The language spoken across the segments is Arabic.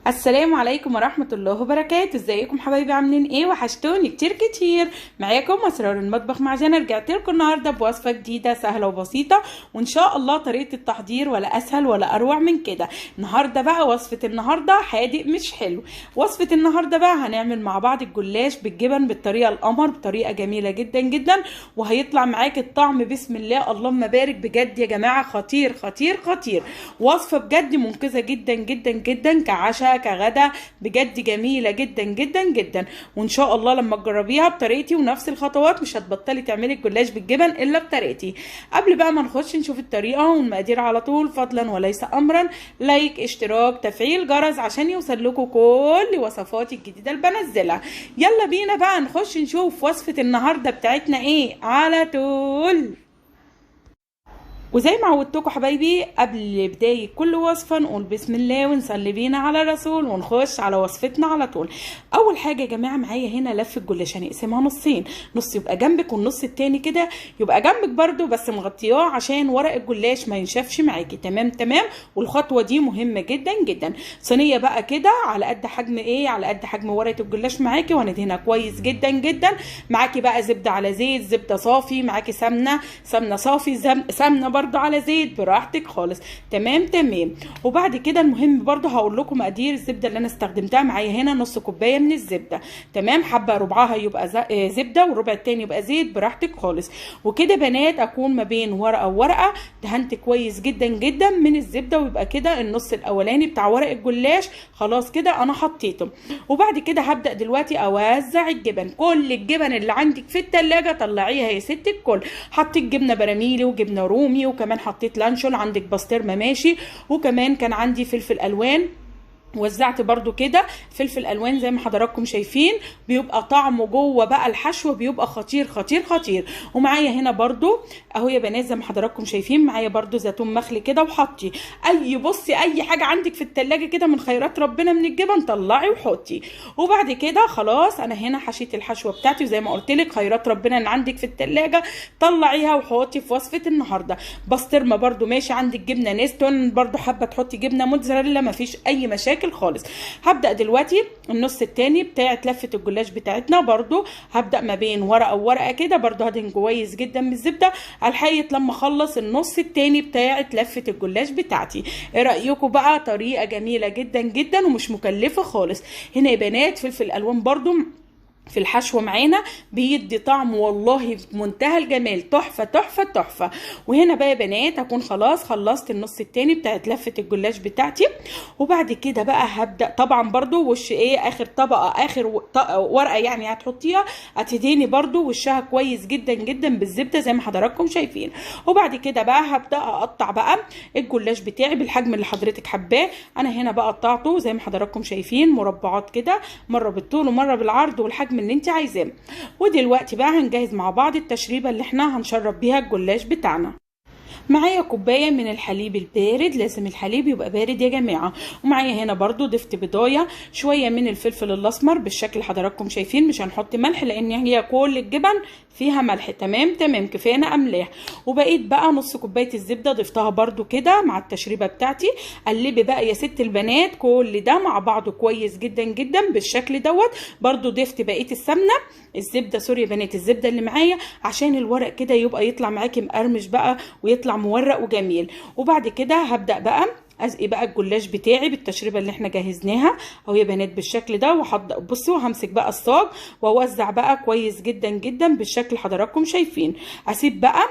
السلام عليكم ورحمة الله وبركاته. ازيكم حبايبي؟ عاملين ايه؟ وحشتوني كتير كتير. معاكم اسرار المطبخ مع جنى. رجعت لكم النهارده بوصفة جديدة سهلة وبسيطة، وان شاء الله طريقة التحضير ولا اسهل ولا اروع من كده. النهارده بقى وصفة النهارده حادق مش حلو. وصفة النهارده بقى هنعمل مع بعض الجلاش بالجبن بالطريقة القمر، بطريقة جميلة جدا جدا، وهيطلع معاك الطعم بسم الله اللهم بارك. بجد يا جماعة خطير خطير خطير. وصفة بجد منقذة جدا جدا جدا كعشاء كغدا، بجد جميله جدا جدا جدا. وان شاء الله لما تجربيها بطريقتي ونفس الخطوات مش هتبطلي تعملي الجلاش بالجبن الا بطريقتي. قبل بقى ما نخش نشوف الطريقه والمقادير على طول، فضلا وليس امرا، لايك، اشتراك، تفعيل جرس عشان يوصل لكم كل وصفاتي الجديده اللي بنزلها. يلا بينا بقى نخش نشوف وصفه النهارده بتاعتنا ايه على طول. وزي ما عودتكم حبايبي قبل بداية كل وصفة نقول بسم الله ونصلي بينا على الرسول ونخش على وصفتنا على طول. اول حاجة يا جماعة معايا هنا لف الجلاش، هنقسمها نصين، نص يبقى جنبك والنص التاني كده يبقى جنبك برضو بس مغطياه عشان ورق الجلاش ما ينشفش معاكي. تمام تمام. والخطوة دي مهمة جدا جدا. صينية بقى كده على قد حجم ايه، على قد حجم ورقة الجلاش معاكي، وهندهنها كويس جدا جدا. معاكي بقى زبدة على زيت، زبدة صافي، معاكي سمنة صافي، سمنة برضو على زيت، براحتك خالص. تمام تمام. وبعد كده المهم برضو هقول لكم مقادير الزبده اللي انا استخدمتها. معايا هنا نص كوبايه من الزبده، تمام، حبه ربعها يبقى زبده والربع التاني يبقى زيت، براحتك خالص. وكده بنات اكون ما بين ورقه وورقه دهنت كويس جدا جدا من الزبده، ويبقى كده النص الاولاني بتاع ورق الجلاش خلاص كده انا حطيته. وبعد كده هبدا دلوقتي اوزع الجبن. كل الجبن اللي عندك في التلاجة طلعيها يا ست الكل. حطيت جبنه براميلي وجبنه رومي، وكمان حطيت لانشون، عندك بسطرمه ماشي، وكمان كان عندي فلفل الوان. وزعت برضو كده فلفل الوان زي ما حضراتكم شايفين، بيبقى طعمه جوه بقى الحشوه بيبقى خطير خطير خطير. ومعايا هنا برضو اهو يا بنات زي ما حضراتكم شايفين معايا برضو زيتون مخلي كده. وحطي بصي اي حاجه عندك في التلاجة كده من خيرات ربنا من الجبن طلعي وحطي. وبعد كده خلاص انا هنا حشيت الحشوه بتاعتي، وزي ما قلت لك خيرات ربنا اللي عندك في التلاجة طلعيها وحطي في وصفه النهارده. بسطرمه برضو ماشي، عندك جبنه نستون برضو، حابه تحطي جبنه موتزاريلا مفيش اي مشاكل خالص. هبدا دلوقتي النص التاني بتاعت لفه الجلاش بتاعتنا، برضو هبدا ما بين ورقه وورقه كده، برضو هدهن كويس جدا من الزبده لحد لما اخلص النص التاني بتاعت لفه الجلاش بتاعتي. ايه رايكم بقى؟ طريقه جميله جدا جدا ومش مكلفه خالص. هنا يا بنات فلفل الوان برضو في الحشوه معانا بيدي طعم والله في منتهى الجمال، تحفه تحفه تحفه. وهنا بقى يا بنات هكون خلاص خلصت النص التاني بتاعت لفه الجلاش بتاعتي. وبعد كده بقى هبدا طبعا برضو وش ايه اخر طبقه، اخر ورقه يعني هتحطيها هتدهني برضو وشها كويس جدا جدا بالزبده زي ما حضراتكم شايفين. وبعد كده بقى هبدا اقطع بقى الجلاش بتاعي بالحجم اللي حضرتك حباه. انا هنا بقى قطعته زي ما حضراتكم شايفين مربعات كده، مره بالطول ومره بالعرض والحجم اللي انت عايزاه. ودلوقتي بقى هنجهز مع بعض التشريبه اللي احنا هنشرب بيها الجلاش بتاعنا. معايا كوبايه من الحليب البارد، لازم الحليب يبقى بارد يا جماعه. ومعايا هنا برضو ضفت بضايه، شويه من الفلفل الاسمر بالشكل اللي حضراتكم شايفين، مش هنحط ملح لان هي كل الجبن فيها ملح. تمام تمام كفايه املاح. وبقيت بقى نص كوبايه الزبده ضفتها برضو كده مع التشريبه بتاعتي. قلبي بقى يا ست البنات كل ده مع بعضه كويس جدا جدا بالشكل دوت. برضو ضفت بقيه الزبده سوري يا بنات الزبده اللي معايا عشان الورق كده يبقى يطلع معاكي مقرمش بقى ويطلع مورق وجميل. وبعد كده هبدا بقى اسقي بقى الجلاش بتاعي بالتشريبه اللي احنا جهزناها اهو يا بنات بالشكل ده. بصوا همسك بقى الصاج واوزع بقى كويس جدا جدا بالشكل اللي حضراتكم شايفين. اسيب بقى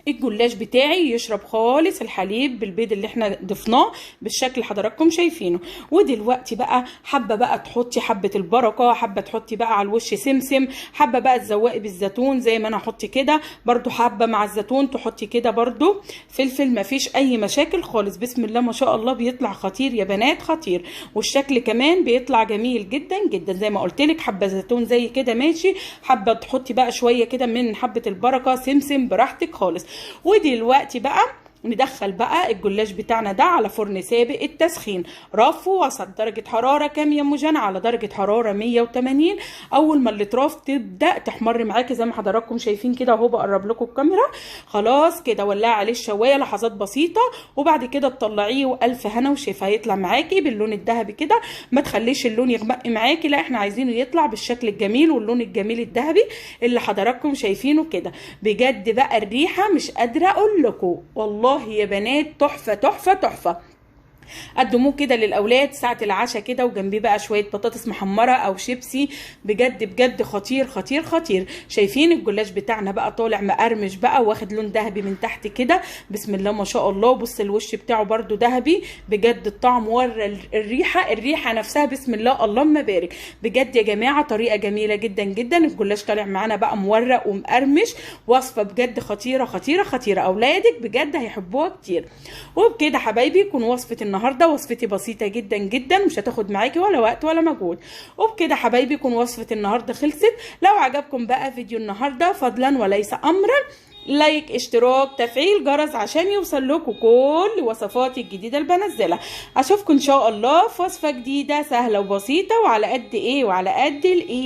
الجلاش بتاعي يشرب خالص الحليب بالبيض اللي احنا ضفناه بالشكل اللي حضراتكم شايفينه. ودلوقتي بقى حابه بقى تحطي حبه البركه، حابه تحطي بقى على الوش سمسم، حابه بقى تزوقي بالزيتون زي ما انا هحط كده برضو، حابه مع الزيتون تحطي كده برضو فلفل، مفيش اي مشاكل خالص. بسم الله ما شاء الله بيطلع خطير يا بنات خطير. والشكل كمان بيطلع جميل جدا جدا زي ما قلت لك. حبه زيتون زي كده ماشي، حابه تحطي بقى شويه كده من حبه البركه سمسم براحتك خالص. ودلوقتي بقى ندخل بقى الجلاش بتاعنا ده على فرن سابق التسخين، رف وسط، درجة حرارة كام يا مجانا؟ على درجة حرارة 180. اول ما الاطراف تبدأ تحمر معاكي زي ما حضراتكم شايفين كده اهو، بقرب لكم الكاميرا، خلاص كده ولعي عليه الشواية لحظات بسيطة، وبعد كده تطلعيه والف هنا وشفا. هيطلع معاكي باللون الذهبي كده، ما تخليش اللون يغمق معاكي، لا احنا عايزينه يطلع بالشكل الجميل واللون الجميل الذهبي اللي حضراتكم شايفينه كده. بجد بقى الريحة مش قادرة اقول لكم، والله يا بنات تحفة تحفة تحفة. قدموه كده للاولاد ساعه العشاء كده، وجنبيه بقى شويه بطاطس محمره او شيبسي، بجد بجد خطير خطير خطير. شايفين الجلاش بتاعنا بقى طالع مقرمش بقى، واخد لون ذهبي من تحت كده، بسم الله ما شاء الله. بص الوش بتاعه برده ذهبي، بجد الطعم ورا الريحه نفسها، بسم الله اللهم بارك. بجد يا جماعه طريقه جميله جدا جدا. الجلاش طالع معانا بقى مورق ومقرمش، وصفه بجد خطيره خطيره خطيره، اولادك بجد هيحبوها كتير. وبكده حبايبي يكون وصفه النهارده وصفتي بسيطه جدا جدا، مش هتاخد معاكي ولا وقت ولا مجهود. وبكده حبايبي يكون وصفه النهارده خلصت. لو عجبكم بقى فيديو النهارده فضلا وليس امرا، لايك، اشتراك، تفعيل جرس عشان يوصل لكم كل وصفاتي الجديده اللي بنزلها. اشوفكم ان شاء الله في وصفه جديده سهله وبسيطه وعلى قد ايه، وعلى قد الايد.